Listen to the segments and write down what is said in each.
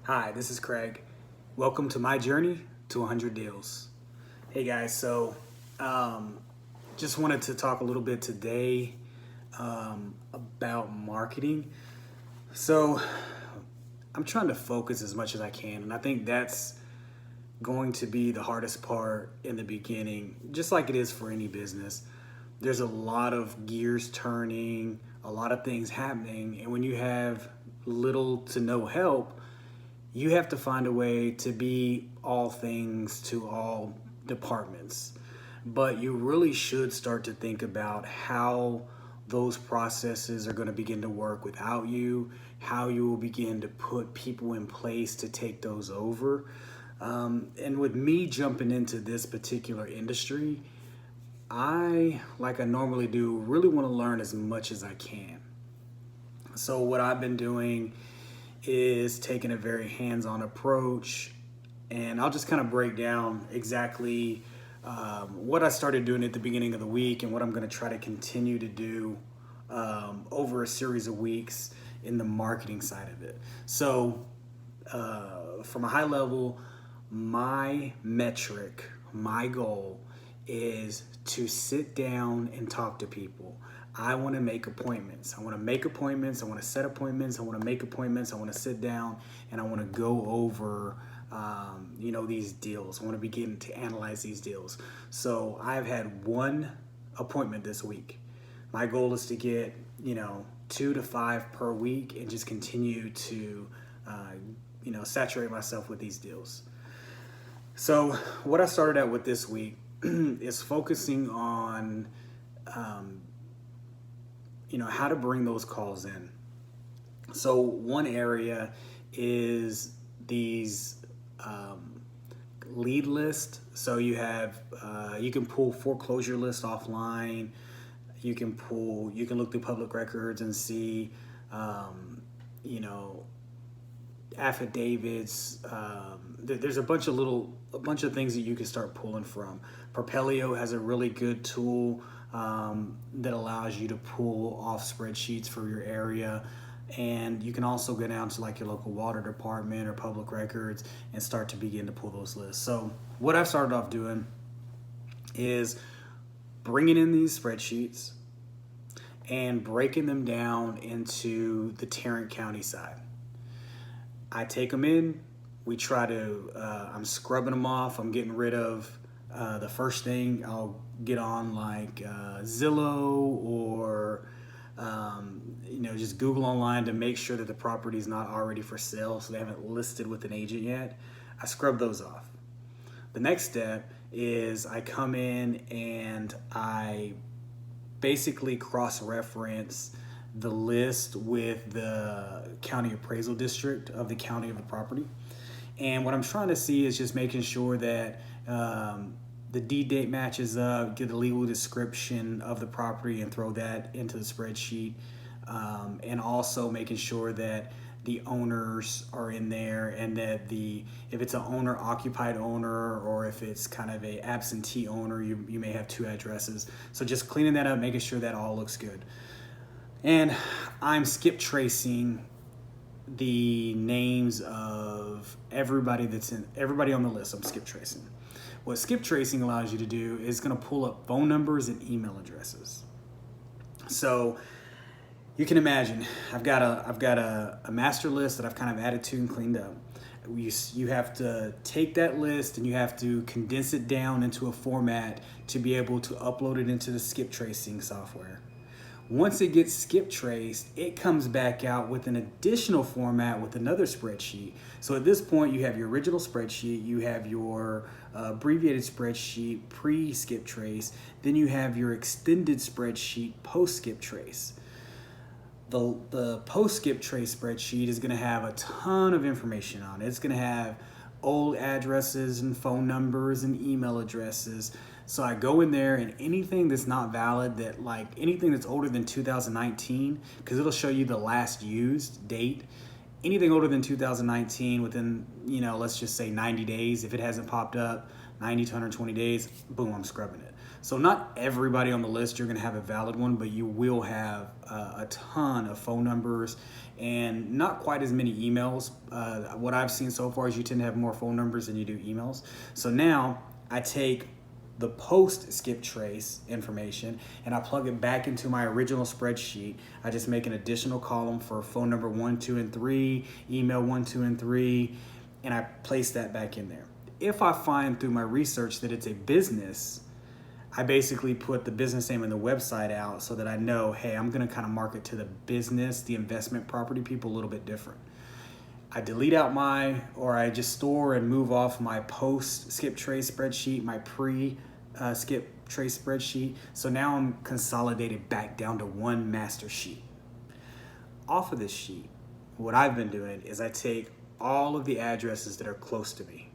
Hi, this is Craig. Welcome to my journey to 100 deals. Hey guys, um, just wanted to talk a little bit today about marketing. So I'm trying to focus as much as I can, and I think that's going to be the hardest part in the beginning, just like it is for any business. There's a lot of gears turning, a lot of things happening, and when you have little to no help, you have to find a way to be all things to all departments. But you really should start to think about how those processes are going to begin to work without you, how you will begin to put people in place to take those over. And with me jumping into this particular industry, like I normally do, really want to learn as much as I can. So, what I've been doing is taking a very hands-on approach, and I'll just kind of break down exactly what I started doing at the beginning of the week and what I'm going to try to continue to do over a series of weeks in the marketing side of it. So, from a high level, my metric, my goal is to sit down and talk to people. I want to make appointments. I want to make appointments. I want to set appointments. I want to make appointments. I want to sit down and I want to go over, these deals. I want to begin to analyze these deals. So I've had one appointment this week. My goal is to get, 2 to 5 per week and just continue to, saturate myself with these deals. So what I started out with this week is focusing on, how to bring those calls in. So one area is these lead list. So you have you can pull foreclosure list offline. You can look through public records and see, affidavits. There's a bunch of things that you can start pulling from. Propelio has a really good tool that allows you to pull off spreadsheets for your area. And you can also go down to like your local water department or public records and start to begin to pull those lists. So what I've started off doing is bringing in these spreadsheets and breaking them down into the Tarrant County side. I take them in, we try to, I'm scrubbing them off, I'm getting rid of the first thing I'll get on, like Zillow or just Google online to make sure that the property is not already for sale, so they haven't listed with an agent yet. I scrub those off. The next step is I come in and I basically cross-reference the list with the county appraisal district of the county of the property. And what I'm trying to see is just making sure that the deed date matches up, get the legal description of the property and throw that into the spreadsheet. And also making sure that the owners are in there and that if it's an owner occupied owner or if it's kind of a absentee owner, you may have 2 addresses. So just cleaning that up, making sure that all looks good. And I'm skip tracing the names of everybody on the list. I'm skip tracing. What skip tracing allows you to do is going to pull up phone numbers and email addresses. So you can imagine I've got a master list that I've kind of added to and cleaned up. You have to take that list and you have to condense it down into a format to be able to upload it into the skip tracing software. Once it gets skip traced, it comes back out with an additional format with another spreadsheet. So at this point, you have your original spreadsheet, you have your abbreviated spreadsheet pre-skip trace, then you have your extended spreadsheet post-skip trace. The post-skip trace spreadsheet is going to have a ton of information on it. It's going to have old addresses and phone numbers and email addresses. So I go in there and anything that's not valid, anything that's older than 2019, because it'll show you the last used date. Anything older than 2019 within, let's just say 90 days, if it hasn't popped up, 90 to 120 days, boom, I'm scrubbing it. So not everybody on the list you're going to have a valid one, but you will have a ton of phone numbers and not quite as many emails. What I've seen so far is you tend to have more phone numbers than you do emails. So now I take the post skip trace information and I plug it back into my original spreadsheet. I just make an additional column for phone number 1, 2, and 3, email 1, 2, and 3, and I place that back in there. If I find through my research that it's a business, I basically put the business name and the website out so that I know, hey, I'm gonna kind of market to the business, the investment property people a little bit different. I delete out I just store and move off my post skip trace spreadsheet, my pre skip trace spreadsheet. So now I'm consolidated back down to one master sheet. Off of this sheet, what I've been doing is I take all of the addresses that are close to me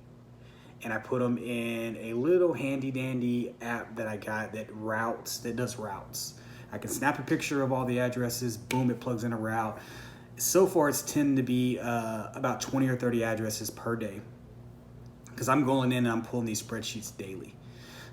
and I put them in a little handy dandy app that I got that does routes. I can snap a picture of all the addresses, boom, it plugs in a route. So far it's tend to be about 20 or 30 addresses per day because I'm going in and I'm pulling these spreadsheets daily.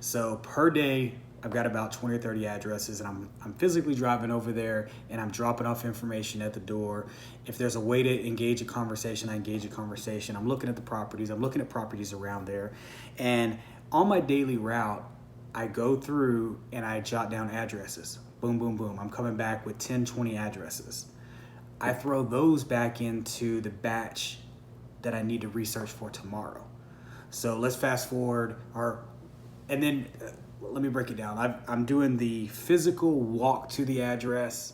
So per day, I've got about 20 or 30 addresses and I'm physically driving over there and I'm dropping off information at the door. If there's a way to engage a conversation, I engage a conversation. I'm looking at the properties. I'm looking at properties around there. And on my daily route, I go through and I jot down addresses. Boom, boom, boom. I'm coming back with 10, 20 addresses. I throw those back into the batch that I need to research for tomorrow. So let's fast forward let me break it down. I'm doing the physical walk to the address,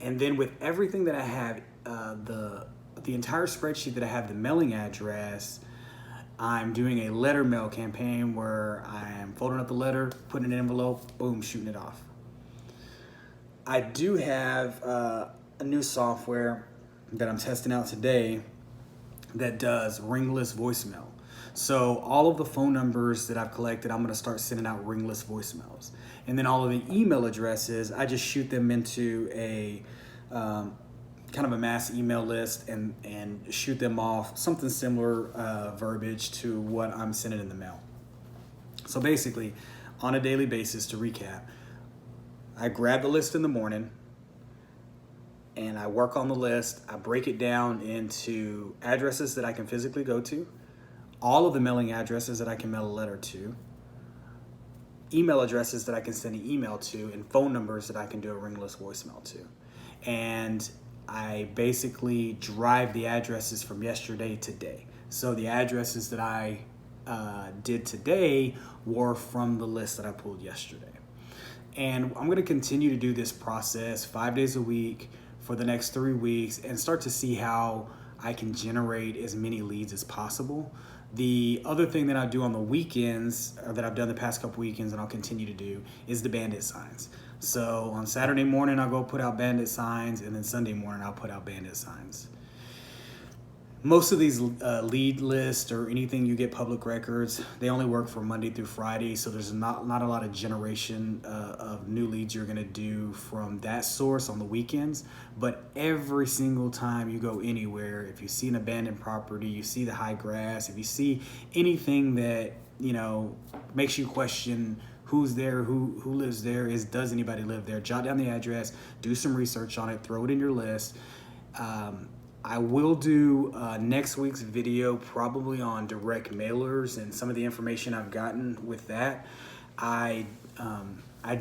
and then with everything that I have, the entire spreadsheet that I have the mailing address, I'm doing a letter mail campaign where I am folding up the letter, putting it in an envelope, boom, shooting it off. I do have a new software that I'm testing out today that does ringless voicemail. So all of the phone numbers that I've collected, I'm gonna start sending out ringless voicemails. And then all of the email addresses, I just shoot them into a kind of a mass email list and shoot them off, something similar verbiage to what I'm sending in the mail. So basically, on a daily basis, to recap, I grab the list in the morning and I work on the list. I break it down into addresses that I can physically go to, all of the mailing addresses that I can mail a letter to, email addresses that I can send an email to, and phone numbers that I can do a ringless voicemail to. And I basically drive the addresses from yesterday to today. So the addresses that I did today were from the list that I pulled yesterday. And I'm gonna continue to do this process 5 days a week for the next 3 weeks and start to see how I can generate as many leads as possible. The other thing that I do on the weekends, or that I've done the past couple weekends and I'll continue to do, is the bandit signs. So on Saturday morning, I'll go put out bandit signs, and then Sunday morning, I'll put out bandit signs. Most of these lead lists or anything you get public records, they only work for Monday through Friday, so there's not a lot of generation of new leads you're gonna do from that source on the weekends. But every single time you go anywhere, if you see an abandoned property, you see the high grass, if you see anything that, you know, makes you question who's there, who lives there, does anybody live there, jot down the address, do some research on it, throw it in your list. I will do next week's video probably on direct mailers and some of the information I've gotten with that. I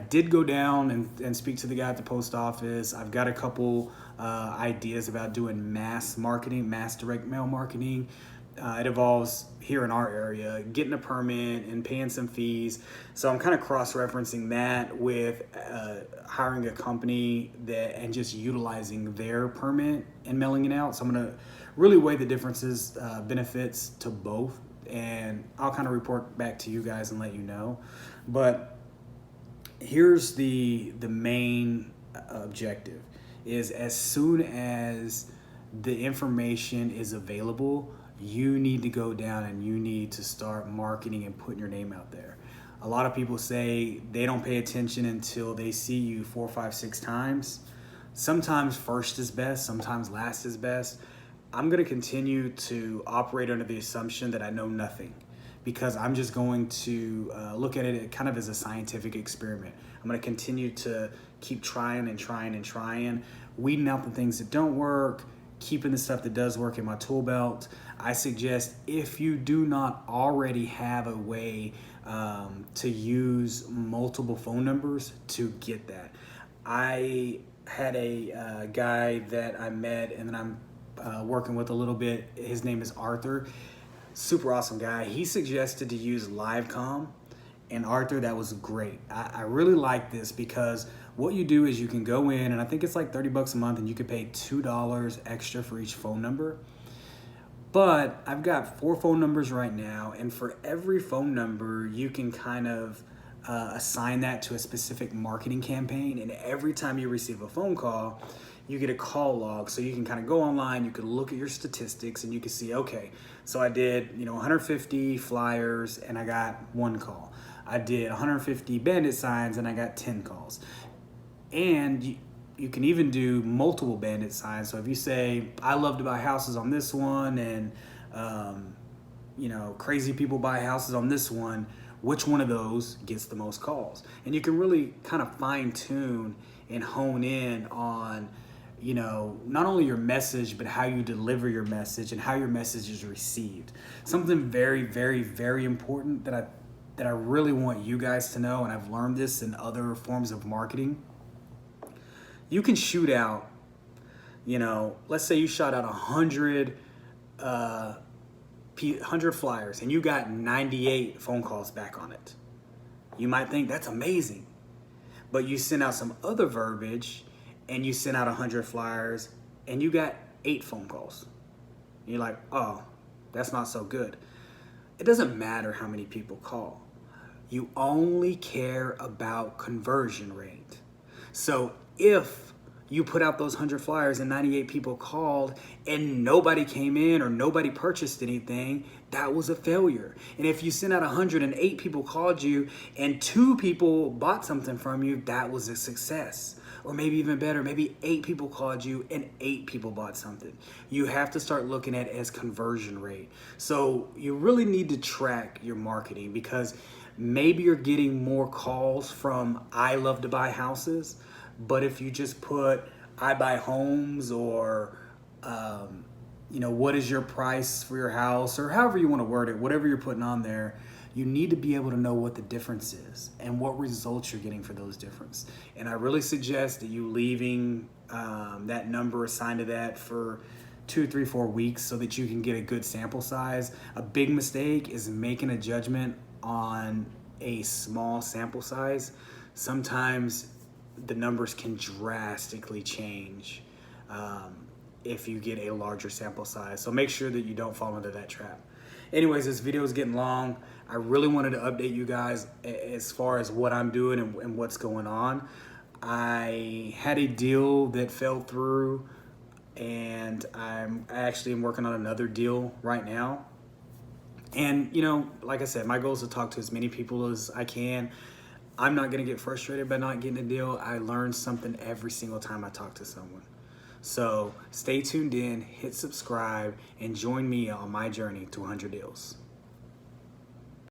did go down and speak to the guy at the post office. I've got a couple ideas about doing mass marketing, mass direct mail marketing. It involves, here in our area, getting a permit and paying some fees. So I'm kind of cross-referencing that with hiring a company and just utilizing their permit and mailing it out. So I'm gonna really weigh the differences, benefits to both, and I'll kind of report back to you guys and let you know. But here's the main objective, is as soon as the information is available, you need to go down and you need to start marketing and putting your name out there. A lot of people say they don't pay attention until they see you 4, 5, 6 times. Sometimes first is best, sometimes last is best. I'm gonna continue to operate under the assumption that I know nothing, because I'm just going to look at it kind of as a scientific experiment. I'm going to continue to keep trying and trying and trying, weeding out the things that don't work, keeping the stuff that does work in my tool belt. I suggest, if you do not already have a way to use multiple phone numbers, to get that. I had a guy that I met and then I'm working with a little bit. His name is Arthur. Super awesome guy. He suggested to use Livecom, and Arthur, that was great. I really like this because what you do is you can go in, and I think it's like $30 a month, and you can pay $2 extra for each phone number. But I've got 4 phone numbers right now, and for every phone number, you can kind of assign that to a specific marketing campaign. And every time you receive a phone call, you get a call log. So you can kind of go online, you can look at your statistics, and you can see, okay, so I did 150 flyers and I got 1 call. I did 150 bandit signs and I got 10 calls. And you can even do multiple bandit signs. So if you say, I love to buy houses on this one, and crazy people buy houses on this one, which one of those gets the most calls? And you can really kind of fine tune and hone in on, not only your message, but how you deliver your message and how your message is received. Something very, very, very important that I really want you guys to know, and I've learned this in other forms of marketing. You can shoot out, let's say you shot out 100 flyers and you got 98 phone calls back on it. You might think that's amazing, but you send out some other verbiage and you send out 100 flyers and you got 8 phone calls. You're like, oh, that's not so good. It doesn't matter how many people call. You only care about conversion rate. So if you put out those 100 flyers and 98 people called and nobody came in or nobody purchased anything, that was a failure. And if you sent out 108 people called you and 2 people bought something from you, that was a success. Or maybe even better, maybe 8 people called you and 8 people bought something. You have to start looking at it as conversion rate. So you really need to track your marketing, because maybe you're getting more calls from I love to buy houses, but if you just put I buy homes or what is your price for your house, or however you want to word it, whatever you're putting on there, you need to be able to know what the difference is and what results you're getting for those difference. And I really suggest that you leaving that number assigned to that for 2, 3, 4 weeks so that you can get a good sample size. A big mistake is making a judgment on a small sample size. Sometimes the numbers can drastically change if you get a larger sample size. So make sure that you don't fall into that trap. Anyways, this video is getting long. I really wanted to update you guys as far as what I'm doing and what's going on. I had a deal that fell through, and I actually am working on another deal right now. And like I said, my goal is to talk to as many people as I can. I'm not gonna get frustrated by not getting a deal. I learn something every single time I talk to someone. So stay tuned in, hit subscribe, and join me on my journey to 100 deals.